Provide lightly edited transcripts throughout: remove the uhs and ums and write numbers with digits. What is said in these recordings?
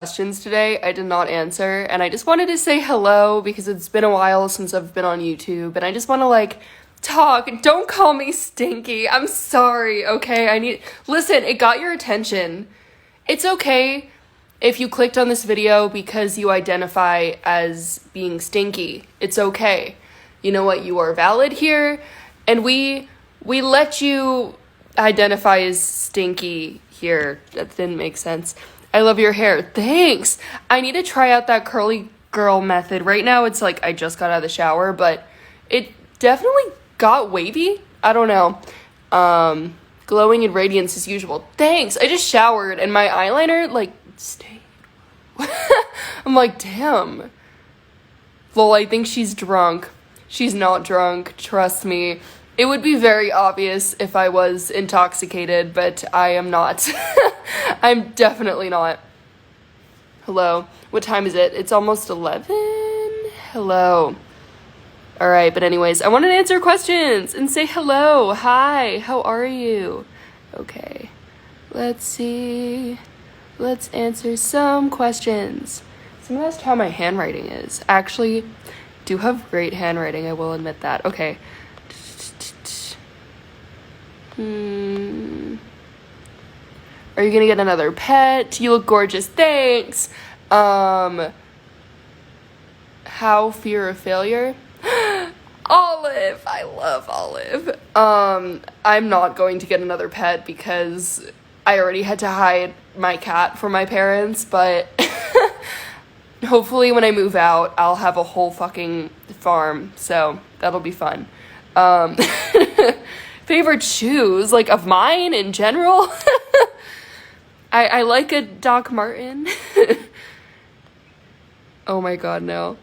questions today I did not answer, and I just wanted to say hello because it's been a while since I've been on YouTube, and I just want to talk. Don't call me stinky. I'm sorry, okay? Listen, it got your attention. It's okay if you clicked on this video because you identify as being stinky. It's okay. You know what? You are valid here, and we let you identify as stinky here. That didn't make sense. I love your hair. Thanks. I need to try out that curly girl method. Right now it's like I just got out of the shower, but it definitely got wavy. I don't know. Glowing in radiance as usual. Thanks. I just showered and my eyeliner stayed. I'm like, damn. Lol, I think she's drunk. She's not drunk. Trust me. It would be very obvious if I was intoxicated, but I am not. I'm definitely not. Hello. What time is it? It's almost 11? Hello. Alright, but anyways, I wanted to answer questions and say hello. Hi, how are you? Okay. Let's see. Let's answer some questions. Someone asked how my handwriting is. Actually, do have great handwriting, I will admit that. Okay. Are you gonna get another pet? You look gorgeous. Thanks. How fear of failure? Olive. I love Olive. I'm not going to get another pet because I already had to hide my cat from my parents, but hopefully when I move out, I'll have a whole fucking farm, so that'll be fun. Favorite shoes, of mine in general? I like a Doc Marten. Oh my god, no.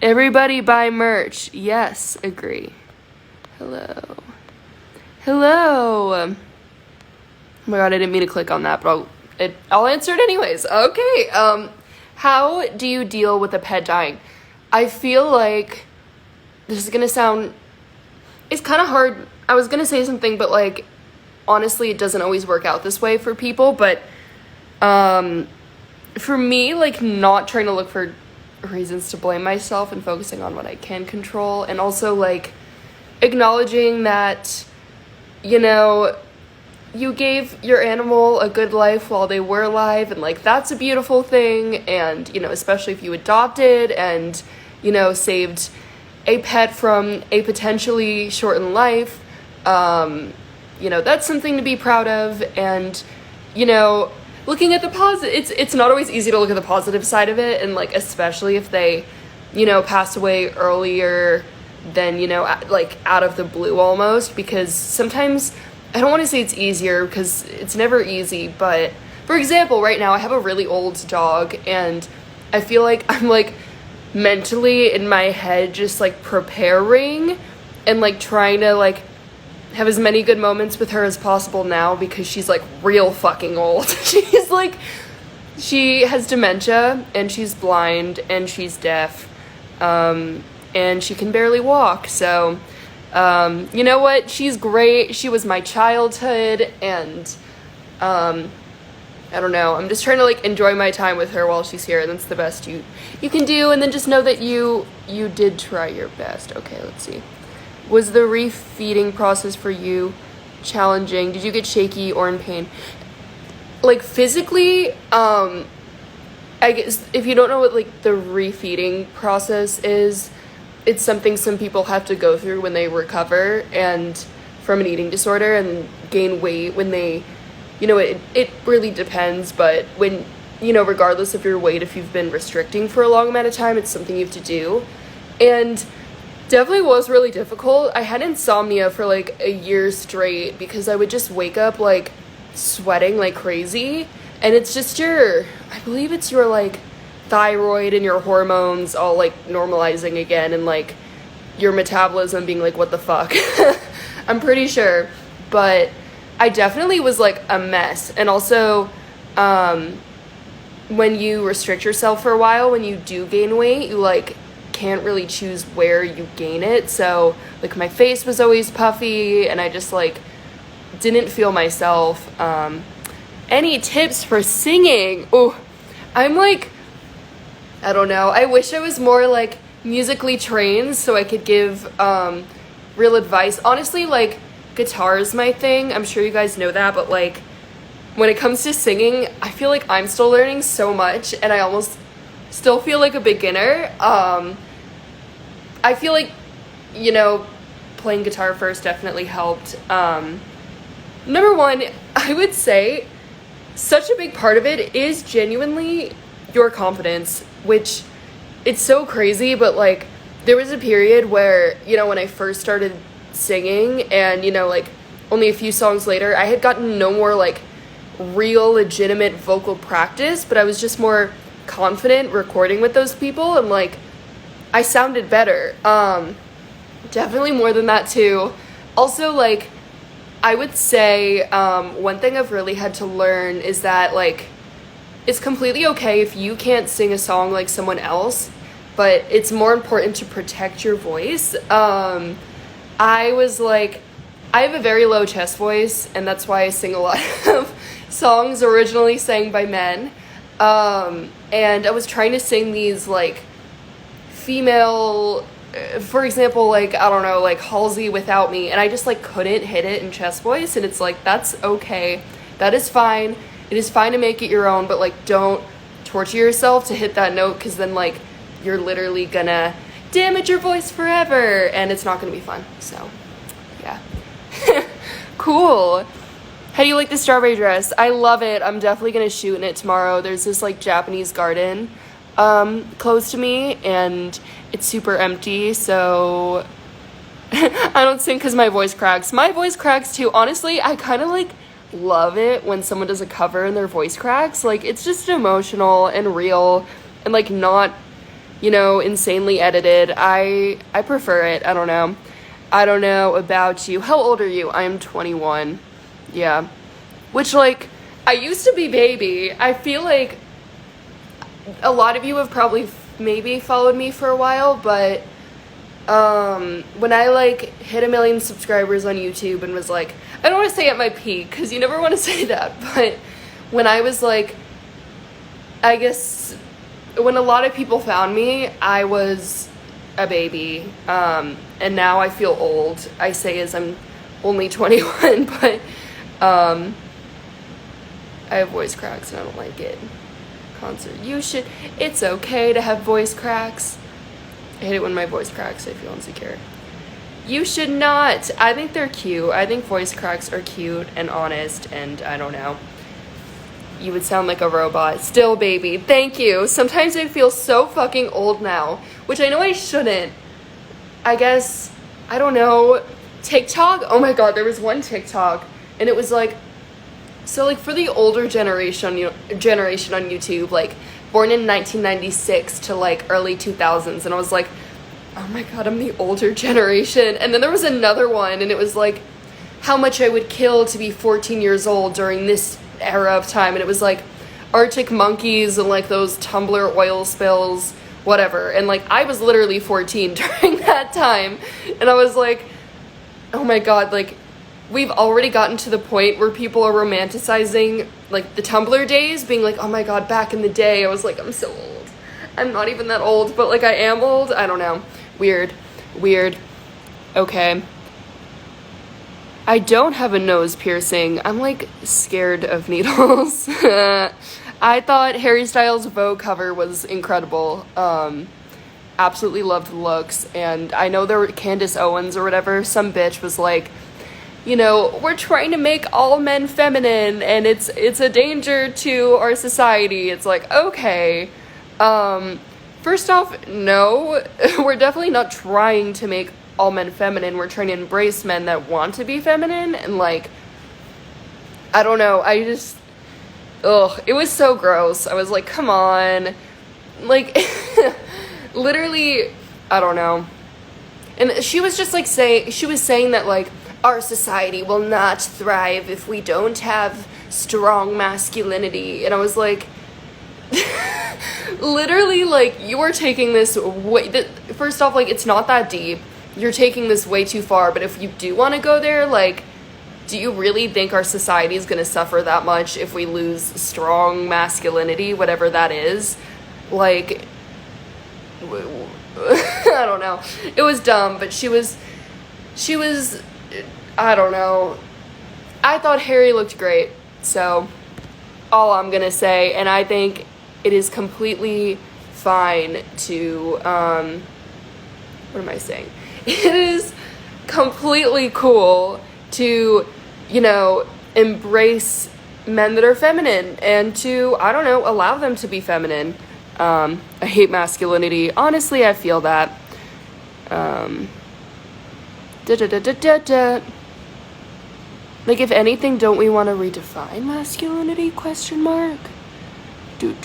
Everybody buy merch. Yes, agree. Hello. Oh my god, I didn't mean to click on that, but I'll answer it anyways. Okay, how do you deal with a pet dying? I feel like this is gonna sound... It's kind of hard. I was gonna say something, but honestly, it doesn't always work out this way for people, but for me, not trying to look for reasons to blame myself and focusing on what I can control, and also acknowledging that, you gave your animal a good life while they were alive, and that's a beautiful thing, and especially if you adopted and saved a pet from a potentially shortened life, that's something to be proud of. And looking at the positive, it's not always easy to look at the positive side of it, and especially if they passed away earlier than out of the blue almost, because sometimes, I don't want to say it's easier because it's never easy, but for example, right now I have a really old dog, and I feel like I'm mentally in my head just preparing and trying to have as many good moments with her as possible now, because she's real fucking old. She has dementia, and she's blind, and she's deaf, and she can barely walk, so you know what, she's great. She was my childhood, and I don't know, I'm just trying to enjoy my time with her while she's here, and that's the best you can do. And then just know that you did try your best. Okay, let's see. Was the refeeding process for you challenging? Did you get shaky or in pain? Physically, I guess if you don't know what the refeeding process is, it's something some people have to go through when they recover and from an eating disorder and gain weight when they, it really depends, but when, regardless of your weight, if you've been restricting for a long amount of time, it's something you have to do. And definitely was really difficult. I had insomnia for a year straight because I would just wake up sweating like crazy, and it's just I believe it's your thyroid and your hormones all normalizing again, and your metabolism being what the fuck. I'm pretty sure, but I definitely was a mess. And also when you restrict yourself for a while, when you do gain weight, you can't really choose where you gain it. So my face was always puffy, and I just didn't feel myself. Any tips for singing? Oh, I'm like, I don't know. I wish I was more like musically trained so I could give real advice. Honestly, like guitar is my thing. I'm sure you guys know that, but like when it comes to singing, I feel like I'm still learning so much and I almost still feel like a beginner. I feel like, you know, playing guitar first definitely helped. Number one, I would say such a big part of it is genuinely your confidence, which it's so crazy, but like there was a period where, you know, when I first started singing and, you know, like only a few songs later, I had gotten no more like real legitimate vocal practice, but I was just more confident recording with those people and like I sounded better. Definitely more than that too. Also, like I would say one thing I've really had to learn is that like it's completely okay if you can't sing a song like someone else, but it's more important to protect your voice. I was like, I have a very low chest voice, and that's why I sing a lot of songs originally sang by men. And I was trying to sing these like female, for example, like, I don't know, like Halsey Without Me, and I just like couldn't hit it in chest voice, and it's like, that's okay. That is fine. It is fine to make it your own, but like don't torture yourself to hit that note, because then like you're literally gonna damage your voice forever and it's not gonna be fun. So yeah. Cool. How do you like the strawberry dress? I love it. I'm definitely gonna shoot in it tomorrow. There's this like Japanese garden close to me and it's super empty, so I don't sing because my voice cracks. My voice cracks too. Honestly, I kind of like love it when someone does a cover and their voice cracks. Like it's just emotional and real and like not, you know, insanely edited. I prefer it. I don't know about you. How old are you? I am 21. Yeah. Which like I used to be baby. I feel like a lot of you have probably maybe followed me for a while, but when I like hit 1 million subscribers on YouTube and was like, I don't want to say at my peak because you never want to say that, but when I was like, I guess when a lot of people found me, I was a baby, and now I feel old. I say as I'm only 21, but I have voice cracks and I don't like it. Concert, it's okay to have voice cracks. I hate it when my voice cracks. I feel insecure. You should not. I think they're cute. I think voice cracks are cute and honest, and I don't know. You would sound like a robot. Still, baby. Thank you. Sometimes I feel so fucking old now, which I know I shouldn't. I guess, I don't know. TikTok? Oh my god, there was one TikTok, and it was like, so like for the older generation on YouTube, like born in 1996 to like early 2000s, and I was like, oh my god, I'm the older generation. And then there was another one, and it was like how much I would kill to be 14 years old during this era of time, and it was like Arctic monkeys and like those Tumblr oil spills, whatever, and like I was literally 14 during that time, and I was like, oh my god, like we've already gotten to the point where people are romanticizing like the Tumblr days, being like, oh my god, back in the day. I was like, I'm so old. I'm not even that old, but like I am old. I don't know. Weird. Okay. I don't have a nose piercing. I'm like scared of needles. I thought Harry Styles' Vogue cover was incredible. Absolutely loved the looks, and I know there were Candace Owens or whatever, some bitch was like, you know, we're trying to make all men feminine and it's a danger to our society. It's like, okay. First off, no, we're definitely not trying to make all men feminine. We're trying to embrace men that want to be feminine, and like, I don't know, I just, it was so gross. I was like, come on. Like, literally, I don't know. And she was just like saying that like, our society will not thrive if we don't have strong masculinity. And I was like, literally, like, you are taking this way, first off, like, it's not that deep. You're taking this way too far, but if you do want to go there, like, do you really think our society is going to suffer that much if we lose strong masculinity, whatever that is? Like, I don't know. It was dumb, but she was, I don't know. I thought Harry looked great, so all I'm gonna say, and I think it is completely fine to, what am I saying? It is completely cool to, you know, embrace men that are feminine and to, I don't know, allow them to be feminine. I hate masculinity. Honestly, I feel that. Like, if anything, don't we want to redefine masculinity? Question mark. I'm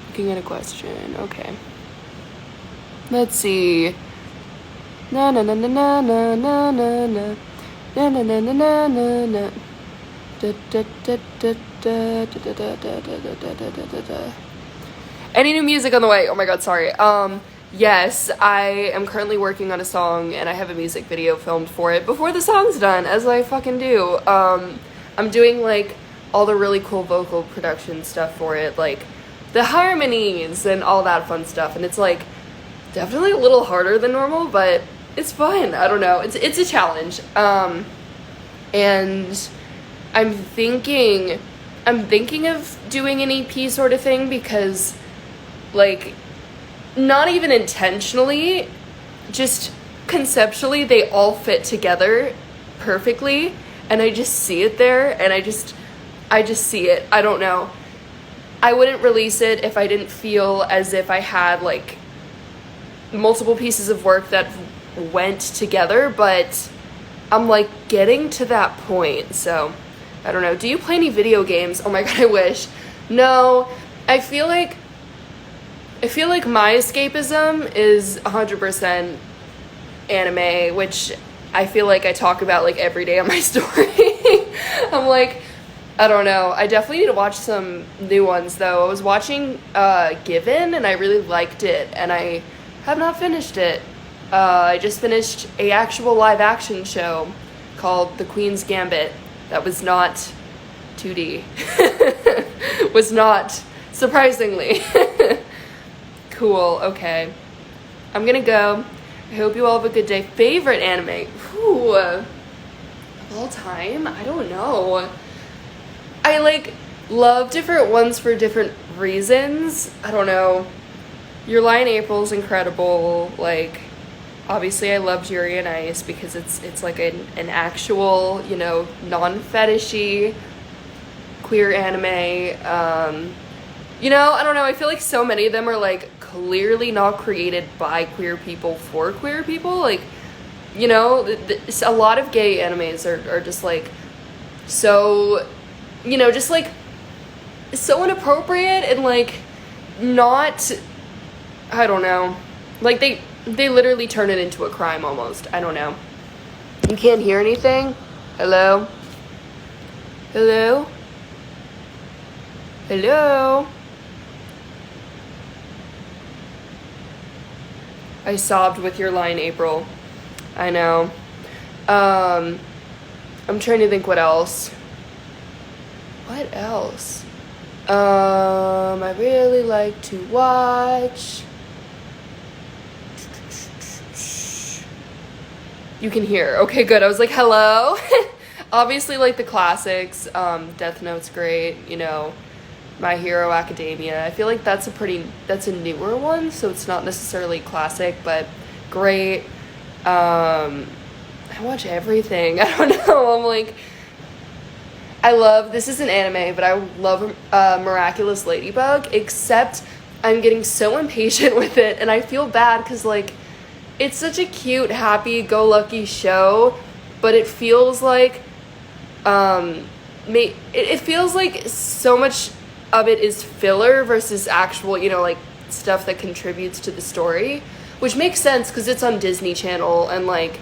looking at a question. Okay. Let's see. Na na na na na na na na na na na na na na na. Any new music on the way? Oh my god, sorry. Yes, I am currently working on a song and I have a music video filmed for it before the song's done, as I fucking do. I'm doing like all the really cool vocal production stuff for it, like the harmonies and all that fun stuff, and it's like definitely a little harder than normal, but it's fun. I don't know. It's a challenge. And I'm thinking of doing an EP sort of thing because, like, not even intentionally, just conceptually, they all fit together perfectly, and I just see it there, and I just see it. I don't know. I wouldn't release it if I didn't feel as if I had, like, multiple pieces of work that went together, but I'm, like, getting to that point, so I don't know. Do you play any video games? Oh my god, I wish. No, I feel like my escapism is 100% anime, which I feel like I talk about, like, every day on my story. I'm like, I don't know. I definitely need to watch some new ones, though. I was watching Given, and I really liked it, and I have not finished it. I just finished a actual live-action show called The Queen's Gambit that was not 2D. Was not, surprisingly. Cool, okay. I'm gonna go. I hope you all have a good day. Favorite anime? Ooh, of all time? I don't know. I, like, love different ones for different reasons. I don't know. Your Lie in April's incredible. Like, obviously I loved Yuri on Ice because it's like an actual, you know, non-fetishy queer anime. You know, I don't know, I feel like so many of them are, like, clearly not created by queer people for queer people. Like, you know, a lot of gay animes are just, like, so, you know, just, like, so inappropriate and, like, not, I don't know, like, they literally turn it into a crime almost. I don't know. You can't hear anything? Hello? Hello? Hello? I sobbed with Your Lie in April. I know. I'm trying to think what else. What else? I really like to watch. You can hear. Okay, good. I was like, hello? Obviously, like, the classics. Death Note's great, you know. My Hero Academia. I feel like that's a newer one, so it's not necessarily classic, but great. I watch everything. I don't know. I'm like, this is an anime, but I love Miraculous Ladybug, except I'm getting so impatient with it, and I feel bad because, like, it's such a cute, happy-go-lucky show, but it feels like, it feels like so much of it is filler versus actual, you know, like, stuff that contributes to the story, which makes sense because it's on Disney Channel, and, like,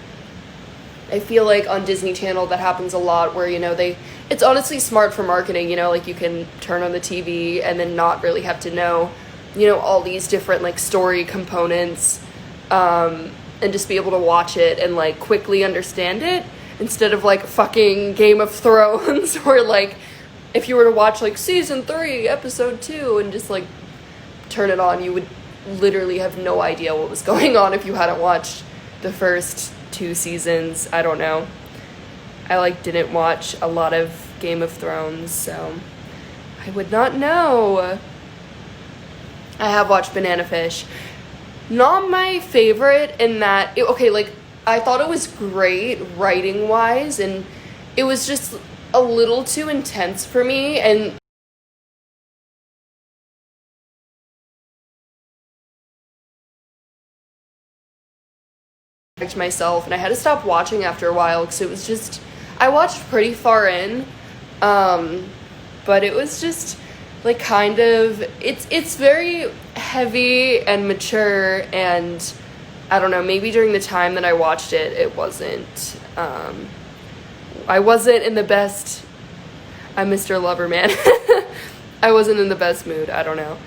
I feel like on Disney Channel that happens a lot where, you know, it's honestly smart for marketing, you know, like, you can turn on the TV and then not really have to know, you know, all these different, like, story components. and just be able to watch it and like quickly understand it instead of like fucking Game of Thrones or like if you were to watch like season 3 episode 2 and just like turn it on, you would literally have no idea what was going on if you hadn't watched the first 2 seasons. I don't know. I like didn't watch a lot of Game of Thrones, so I would not know. I have watched Banana Fish. Not my favorite in that, okay, like, I thought it was great writing-wise, and it was just a little too intense for me, and myself, and I had to stop watching after a while, because it was just, I watched pretty far in, but it was just, like, kind of, it's very heavy and mature, and I don't know, maybe during the time that I watched it, it wasn't, I wasn't in the best, I'm Mr. Loverman, I wasn't in the best mood, I don't know.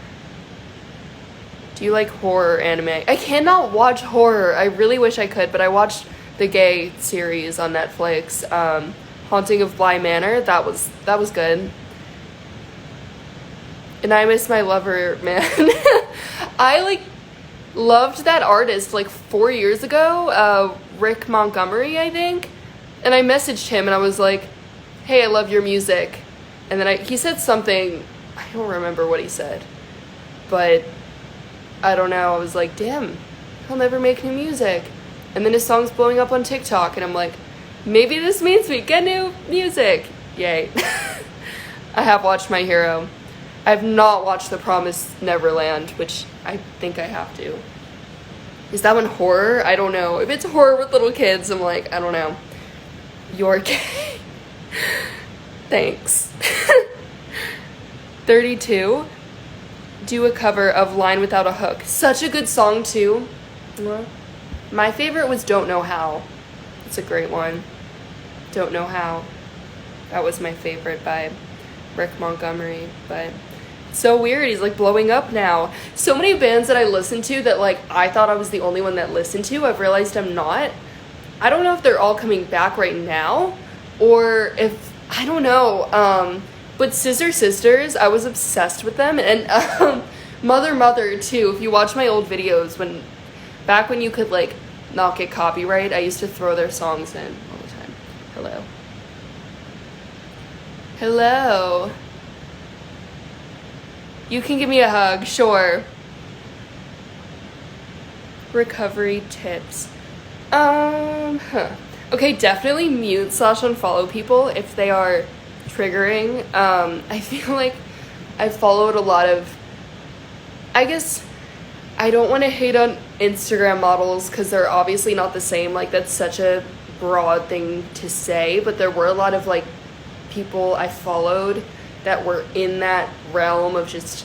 Do you like horror anime? I cannot watch horror, I really wish I could, but I watched the gay series on Netflix, Haunting of Bly Manor, that was good. And I miss my lover, man. I, like, loved that artist, like, 4 years ago, Rick Montgomery, I think. And I messaged him, and I was like, hey, I love your music. And then he said something, I don't remember what he said. But, I don't know, I was like, damn, he'll never make new music. And then his song's blowing up on TikTok, and I'm like, maybe this means we get new music. Yay. I have watched My Hero. I have not watched The Promised Neverland, which I think I have to. Is that one horror? I don't know. If it's horror with little kids, I'm like, I don't know. You're gay. Thanks. 32. Do a cover of Line Without a Hook. Such a good song, too. My favorite was Don't Know How. It's a great one. Don't Know How. That was my favorite by Rick Montgomery, but it's so weird, he's like blowing up now. So many bands that I listen to that like I thought I was the only one that listened to, I've realized I'm not. I don't know if they're all coming back right now, or if, I don't know, but Scissor Sisters, I was obsessed with them, and Mother too. If you watch my old videos, back when you could like not get copyright, I used to throw their songs in all the time. Hello. You can give me a hug, sure. Recovery tips. Okay, definitely mute / unfollow people if they are triggering. I feel like I've followed a lot of, I guess, I don't want to hate on Instagram models because they're obviously not the same. Like, that's such a broad thing to say, but there were a lot of, like, people I followed that were in that realm of just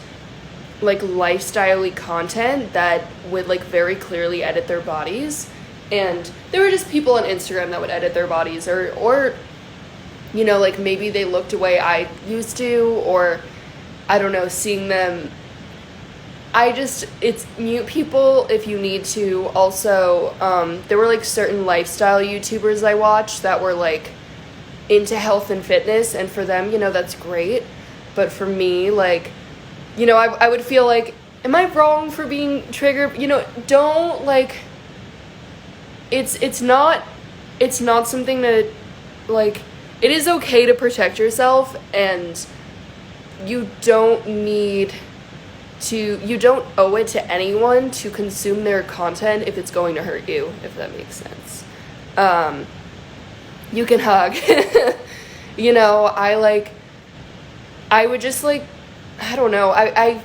like lifestyle-y content that would like very clearly edit their bodies, and there were just people on Instagram that would edit their bodies or you know, like maybe they looked a way I used to, or I don't know, seeing them, it's mute people if you need to. Also, there were like certain lifestyle YouTubers I watched that were like into health and fitness, and for them, you know, that's great, but for me, like, you know, I would feel like, am I wrong for being triggered? You know, don't, like, it's not something that, like, it is okay to protect yourself, and you don't owe it to anyone to consume their content if it's going to hurt you, if that makes sense. You can hug. You know, I would just, like, I don't know, I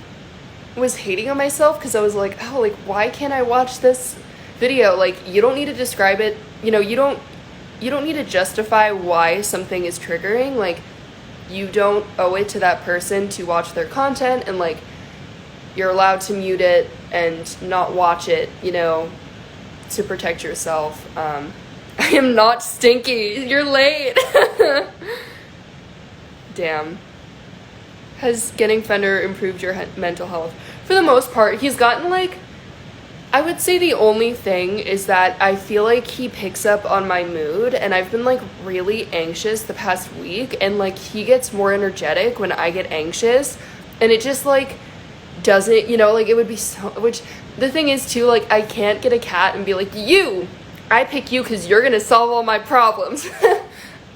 was hating on myself because I was like, oh, like, why can't I watch this video? Like, you don't need to describe it, you know, you don't need to justify why something is triggering. Like, you don't owe it to that person to watch their content, and, like, you're allowed to mute it and not watch it, you know, to protect yourself. I am not stinky. You're late. Damn. Has getting Fender improved your mental health? For the most part, he's gotten, like, I would say the only thing is that I feel like he picks up on my mood, and I've been like really anxious the past week, and like he gets more energetic when I get anxious, and it just like doesn't, you know, like it would be so, which the thing is too, like I can't get a cat and be like, I pick you because you're gonna solve all my problems.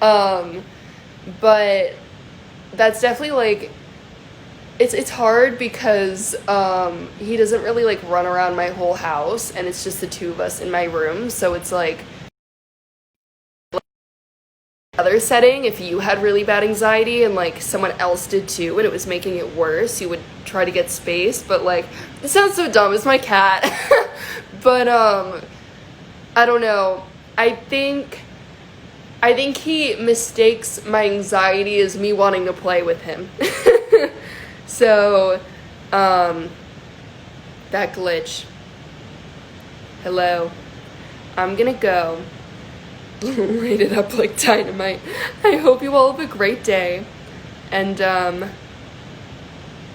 But that's definitely like, it's hard because he doesn't really like run around my whole house, and it's just the two of us in my room, so it's like other setting, if you had really bad anxiety and like someone else did too and it was making it worse, you would try to get space. But like, it sounds so dumb, it's my cat. But I don't know, I think he mistakes my anxiety as me wanting to play with him. So, that glitch. Hello. I'm gonna go. Light it up like dynamite. I hope you all have a great day. And,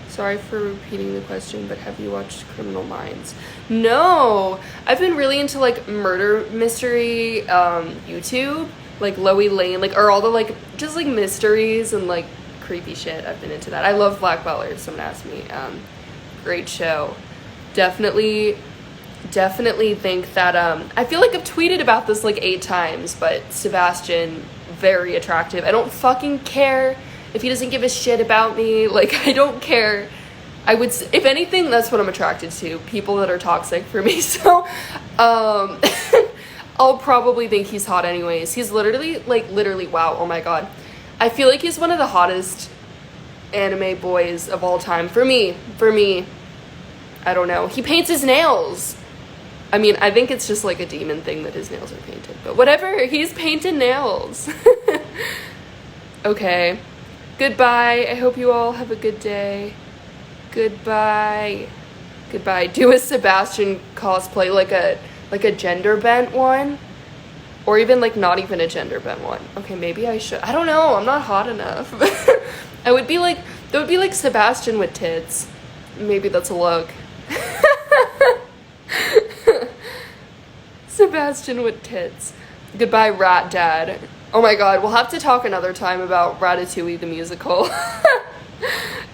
sorry for repeating the question, but have you watched Criminal Minds? No! I've been really into, like, murder mystery, YouTube. Like, Loey Lane, like, or all the, like, just, like, mysteries and, like, creepy shit. I've been into that. I love Black Butler, if someone asked me. Great show. Definitely think that, I feel like I've tweeted about this like 8 times, but Sebastian, very attractive. I don't fucking care if he doesn't give a shit about me. Like, I don't care. I would, if anything, that's what I'm attracted to. People that are toxic for me. So, I'll probably think he's hot anyways. He's literally, wow, oh my god. I feel like he's one of the hottest anime boys of all time. For me. I don't know. He paints his nails. I mean, I think it's just like a demon thing that his nails are painted. But whatever, he's painted nails. Okay. Goodbye. I hope you all have a good day. Goodbye. Do a Sebastian cosplay, like a gender bent one. Or even, like, not even a gender bent one. Okay, maybe I should. I don't know. I'm not hot enough. That would be like Sebastian with tits. Maybe that's a look. Sebastian with tits. Goodbye, Rat Dad. Oh my god, we'll have to talk another time about Ratatouille the musical.